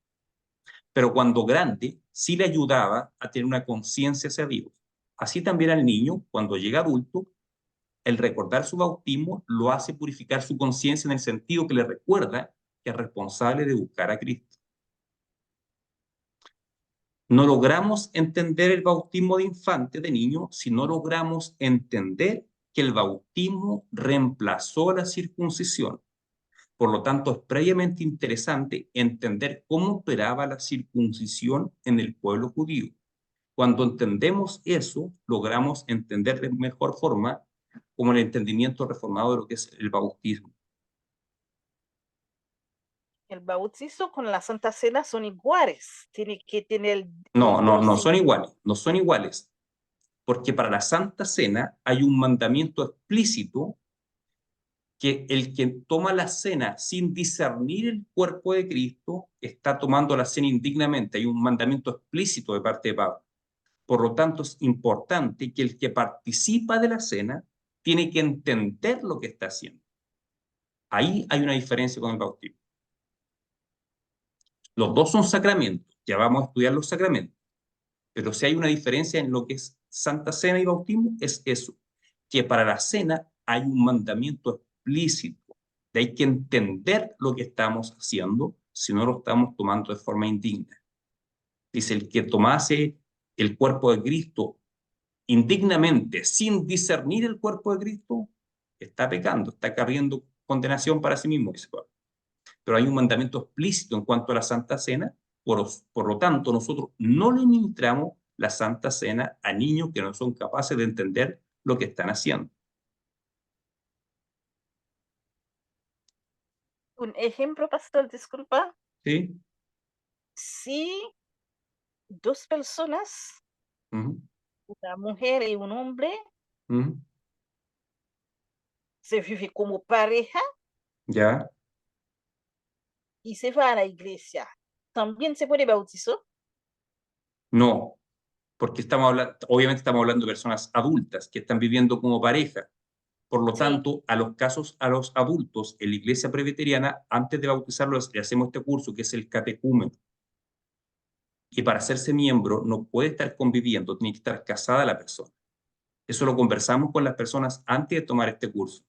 Pero cuando grande, sí le ayudaba a tener una conciencia hacia Dios. Así también al niño, cuando llega adulto, el recordar su bautismo lo hace purificar su conciencia en el sentido que le recuerda que es responsable de buscar a Cristo. No logramos entender el bautismo de infante, de niño, si no logramos entender que el bautismo reemplazó la circuncisión. Por lo tanto, es previamente interesante entender cómo operaba la circuncisión en el pueblo judío. Cuando entendemos eso, logramos entender de mejor forma como el entendimiento reformado de lo que es el bautismo. El bautizo con la Santa Cena son iguales. Tiene que tener el No son conocimiento. iguales, no son iguales, porque para la Santa Cena hay un mandamiento explícito que el que toma la cena sin discernir el cuerpo de Cristo está tomando la cena indignamente. Hay un mandamiento explícito de parte de Pablo. Por lo tanto, es importante que el que participa de la cena tiene que entender lo que está haciendo. Ahí hay una diferencia con el bautismo. Los dos son sacramentos, ya vamos a estudiar los sacramentos, pero si hay una diferencia en lo que es Santa Cena y bautismo, es eso, que para la cena hay un mandamiento explícito, de hay que entender lo que estamos haciendo, si no lo estamos tomando de forma indigna. Dice, el que tomase el cuerpo de Cristo indignamente, sin discernir el cuerpo de Cristo, está pecando, está carriendo condenación para sí mismo, dice Pablo. Pero hay un mandamiento explícito en cuanto a la Santa Cena, por lo tanto, nosotros no le ministramos la Santa Cena a niños que no son capaces de entender lo que están haciendo. Un ejemplo, pastor, disculpa. ¿Sí? Si dos personas, Ujú, una mujer y un hombre, ujú. se viven como pareja ¿Ya? y se van a la iglesia, ¿también se puede bautizar? No, porque obviamente estamos hablando de personas adultas que están viviendo como pareja. Por lo Sí. tanto, a los adultos en la iglesia presbiteriana, antes de bautizarlos, le hacemos este curso que es el catecúmeno. Y para hacerse miembro no puede estar conviviendo, tiene que estar casada la persona. Eso lo conversamos con las personas antes de tomar este curso.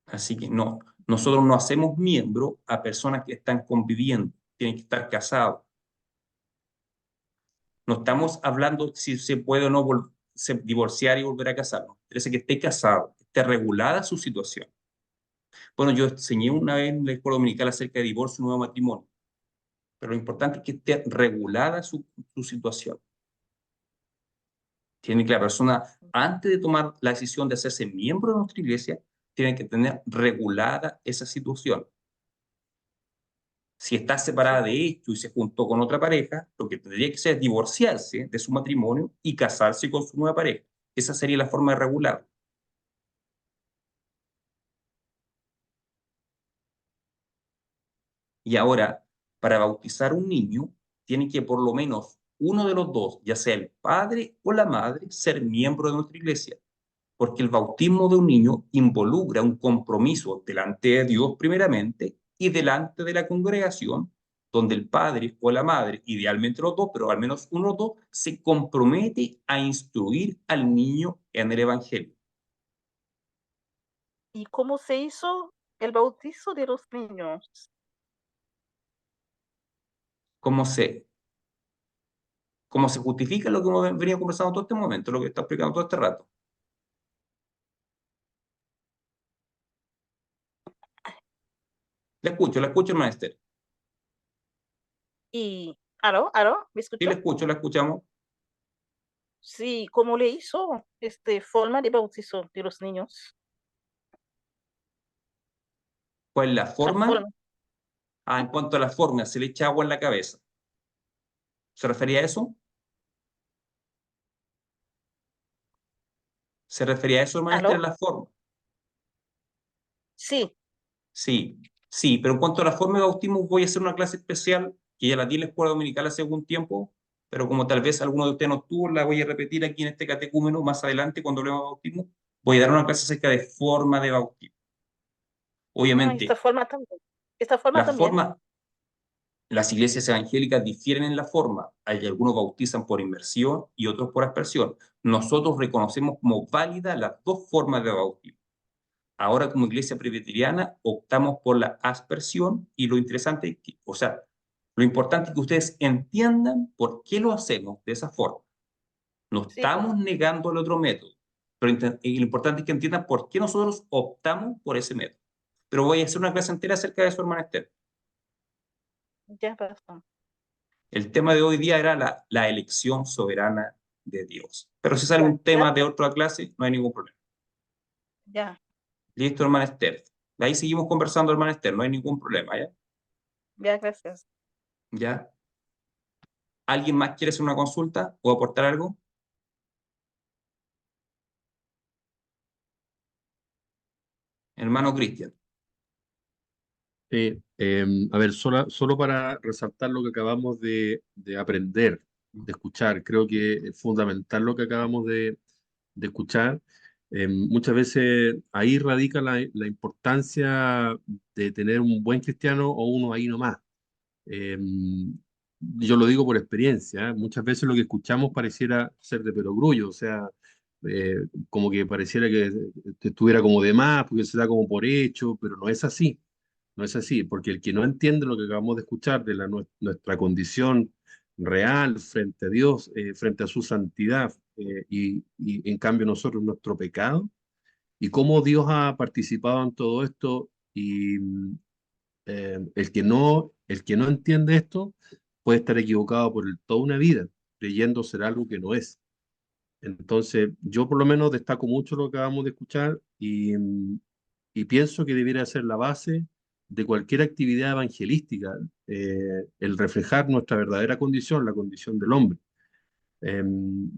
Así que no, nosotros no hacemos miembro a personas que están conviviendo, tienen que estar casados. No estamos hablando si se puede o no divorciar y volver a casarnos. Interesa que esté casado, que esté regulada su situación. Bueno, yo enseñé una vez en la escuela dominical acerca de divorcio y nuevo matrimonio, pero lo importante es que esté regulada su situación. Tiene que la persona, antes de tomar la decisión de hacerse miembro de nuestra iglesia, tiene que tener regulada esa situación. Si está separada de esto y se juntó con otra pareja, lo que tendría que hacer es divorciarse de su matrimonio y casarse con su nueva pareja. Esa sería la forma de regular. Y ahora, para bautizar un niño, tiene que por lo menos uno de los dos, ya sea el padre o la madre, ser miembro de nuestra iglesia. Porque el bautismo de un niño involucra un compromiso delante de Dios primeramente y delante de la congregación, donde el padre o la madre, idealmente los dos, pero al menos uno de los dos, se compromete a instruir al niño en el Evangelio. ¿Y cómo se hizo el bautizo de los niños? ¿Cómo se justifica lo que hemos venido conversando todo este momento, lo que está explicando todo este rato? La escucho, hermana Esther. Y, ¿aló? ¿Me Sí, escuchó? la escuchamos. Sí, ¿cómo le hizo forma de bautizo de los niños? ¿Cuál es la La forma? forma. En cuanto a la forma, se le echa agua en la cabeza. ¿Se refería a eso? ¿Se refería a eso, hermana Esther, ¿Aló? en la forma? Sí. Sí, pero en cuanto a la forma de bautismo, voy a hacer una clase especial que ya la di en la escuela dominical hace algún tiempo, pero como tal vez alguno de ustedes no estuvo, la voy a repetir aquí en este catecúmeno más adelante cuando hablemos de bautismo. Voy a dar una clase acerca de forma de bautismo. Obviamente, Esta forma también. Esta forma la también. forma, las iglesias evangélicas difieren en la forma. Hay algunos bautizan por inmersión y otros por aspersión. Nosotros reconocemos como válidas las dos formas de bautismo. Ahora, como iglesia presbiteriana, optamos por la aspersión y lo interesante es que, lo importante es que ustedes entiendan por qué lo hacemos de esa forma. No Sí, pues. estamos negando el otro método, pero lo importante es que entiendan por qué nosotros optamos por ese método. Pero voy a hacer una clase entera acerca de eso, hermana Esther. Ya pasó. El tema de hoy día era la elección soberana de Dios. Pero si sale Ya, un tema de otra clase, no hay ningún problema. ya, Listo, hermana Esther. De ahí seguimos conversando, hermana Esther, no hay ningún problema, ¿ya? ya, gracias. ¿Ya? ¿Alguien más quiere hacer una consulta o aportar algo? Hermano Cristian. A ver, solo para resaltar lo que acabamos de aprender, de escuchar, creo que es fundamental lo que acabamos de escuchar. Muchas veces ahí radica la importancia de tener un buen cristiano o uno ahí nomás. Eh, yo lo digo por experiencia, ¿eh? Muchas veces lo que escuchamos pareciera ser de perogrullo, o sea, eh, como que pareciera que estuviera como de más, porque se da como por hecho, pero no es así. No es así, porque el que no entiende lo que acabamos de escuchar de nuestra condición real frente a Dios, frente a su santidad, y en cambio nosotros nuestro pecado, y cómo Dios ha participado en todo esto, y el que no entiende esto puede estar equivocado por toda una vida, creyendo ser algo que no es. Entonces, yo por lo menos destaco mucho lo que acabamos de escuchar y pienso que debiera ser la base de cualquier actividad evangelística, el reflejar nuestra verdadera condición, la condición del hombre.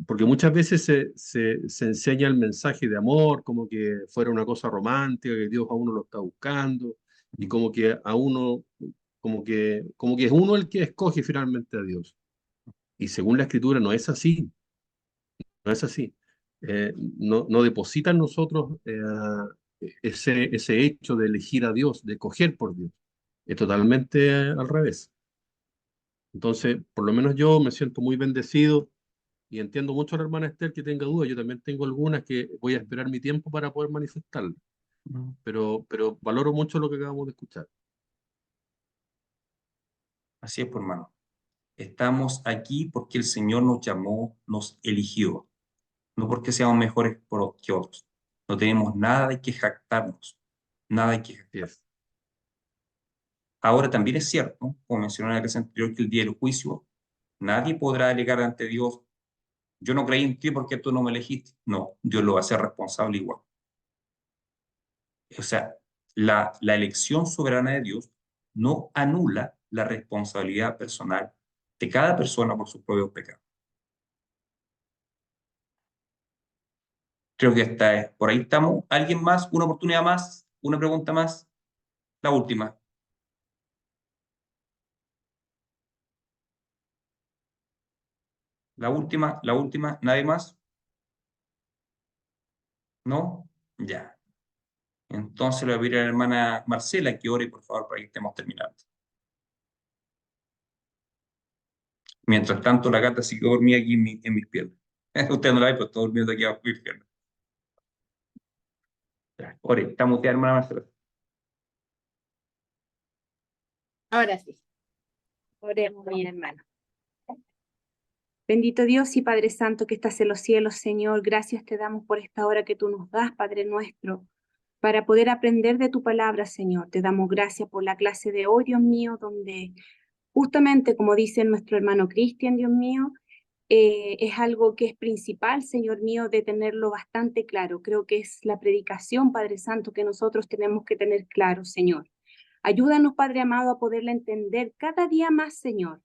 Porque muchas veces se enseña el mensaje de amor como que fuera una cosa romántica, que Dios a uno lo está buscando, y como que a uno, como que es uno el que escoge finalmente a Dios. Y según la Escritura no es así. No es así. No deposita en nosotros ese hecho de elegir a Dios, de coger por Dios. Es totalmente al revés. Entonces, por lo menos yo me siento muy bendecido y entiendo mucho a la hermana Esther que tenga dudas. Yo también tengo algunas que voy a esperar mi tiempo para poder manifestarlas. Pero valoro mucho lo que acabamos de escuchar. Así es, por hermano. Estamos aquí porque el Señor nos llamó, nos eligió, no porque seamos mejores que otros. No tenemos nada de que jactarnos, nada de que Así jactarnos. es. Ahora también es cierto, como mencioné en la clase anterior, que el día del juicio nadie podrá alegar ante Dios, yo no creí en ti porque tú no me elegiste. No, Dios lo va a hacer responsable igual. O sea, la elección soberana de Dios no anula la responsabilidad personal de cada persona por sus propios pecados. Creo que por ahí estamos. ¿Alguien más? ¿Una oportunidad más? ¿Una pregunta más? La última. La última. ¿Nadie más? ¿No? Ya. Entonces le voy a pedir a la hermana Marcela que ore, por favor, para que estemos terminando. Mientras tanto, la gata sigue dormida aquí en mis piernas. Usted no la ve, pero está durmiendo aquí abajo en mis piernas. Ya, ore, está muteada, hermana Marcela. Ahora sí. Oremos, mi hermano. Bendito Dios y Padre Santo que estás en los cielos, Señor, gracias te damos por esta hora que tú nos das, Padre nuestro, para poder aprender de tu palabra, Señor. Te damos gracias por la clase de hoy, Dios mío, donde justamente, como dice nuestro hermano Cristian, Dios mío, es algo que es principal, Señor mío, de tenerlo bastante claro. Creo que es la predicación, Padre Santo, que nosotros tenemos que tener claro, Señor. Ayúdanos, Padre amado, a poderla entender cada día más, Señor.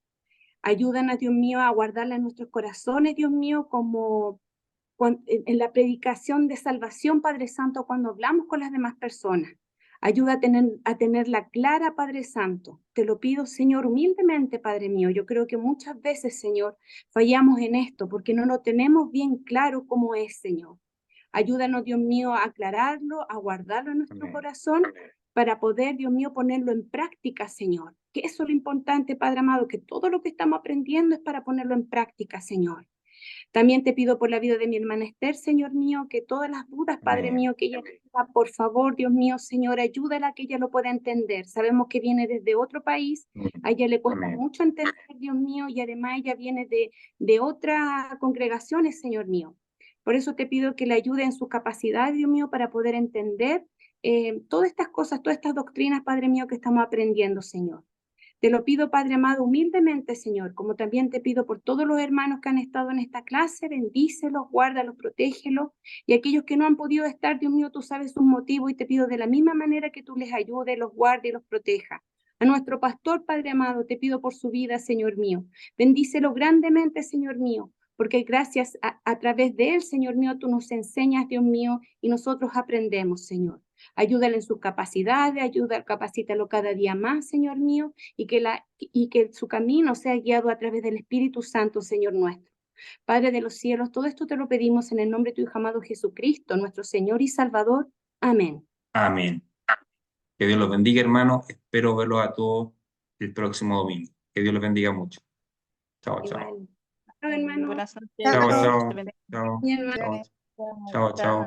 Ayúdanos, Dios mío, a guardarla en nuestros corazones, Dios mío, como en la predicación de salvación, Padre Santo, cuando hablamos con las demás personas. Ayuda a tenerla clara, Padre Santo. Te lo pido, Señor, humildemente, Padre mío. Yo creo que muchas veces, Señor, fallamos en esto porque no lo tenemos bien claro cómo es, Señor. Ayúdanos, Dios mío, a aclararlo, a guardarlo en nuestro Amén. corazón para poder, Dios mío, ponerlo en práctica, Señor. Que eso es lo importante, Padre amado, que todo lo que estamos aprendiendo es para ponerlo en práctica, Señor. También te pido por la vida de mi hermana Esther, Señor mío, que todas las dudas, Padre Amén. mío, que ella tenga, por favor, Dios mío, Señor, ayúdala a que ella lo pueda entender. Sabemos que viene desde otro país, a ella le cuesta Amén. mucho entender, Dios mío, y además ella viene de otras congregaciones, Señor mío. Por eso te pido que le ayude en sus capacidades, Dios mío, para poder entender todas estas cosas, todas estas doctrinas, Padre mío, que estamos aprendiendo, Señor. Te lo pido, Padre amado, humildemente, Señor, como también te pido por todos los hermanos que han estado en esta clase, bendícelos, guárdalos, protégelos, y aquellos que no han podido estar, Dios mío, tú sabes sus motivos, y te pido de la misma manera que tú les ayudes, los guardes y los protejas. A nuestro pastor, Padre amado, te pido por su vida, Señor mío. Bendícelo grandemente, Señor mío, porque gracias a través de él, Señor mío, tú nos enseñas, Dios mío, y nosotros aprendemos, Señor. Ayúdale en sus capacidades, capacítalo cada día más, Señor mío, y que su camino sea guiado a través del Espíritu Santo, Señor nuestro. Padre de los cielos, todo esto te lo pedimos en el nombre de tu Hijo amado Jesucristo, nuestro Señor y Salvador. Amén. Amén. Que Dios los bendiga, hermano. Espero verlos a todos el próximo domingo. Que Dios los bendiga mucho. Chao, chao. Igual. Chao, hermano. Buenas noches. Chao, Chao. chao. Te bendiga. Chao, Mi hermano. chao, chao, chao.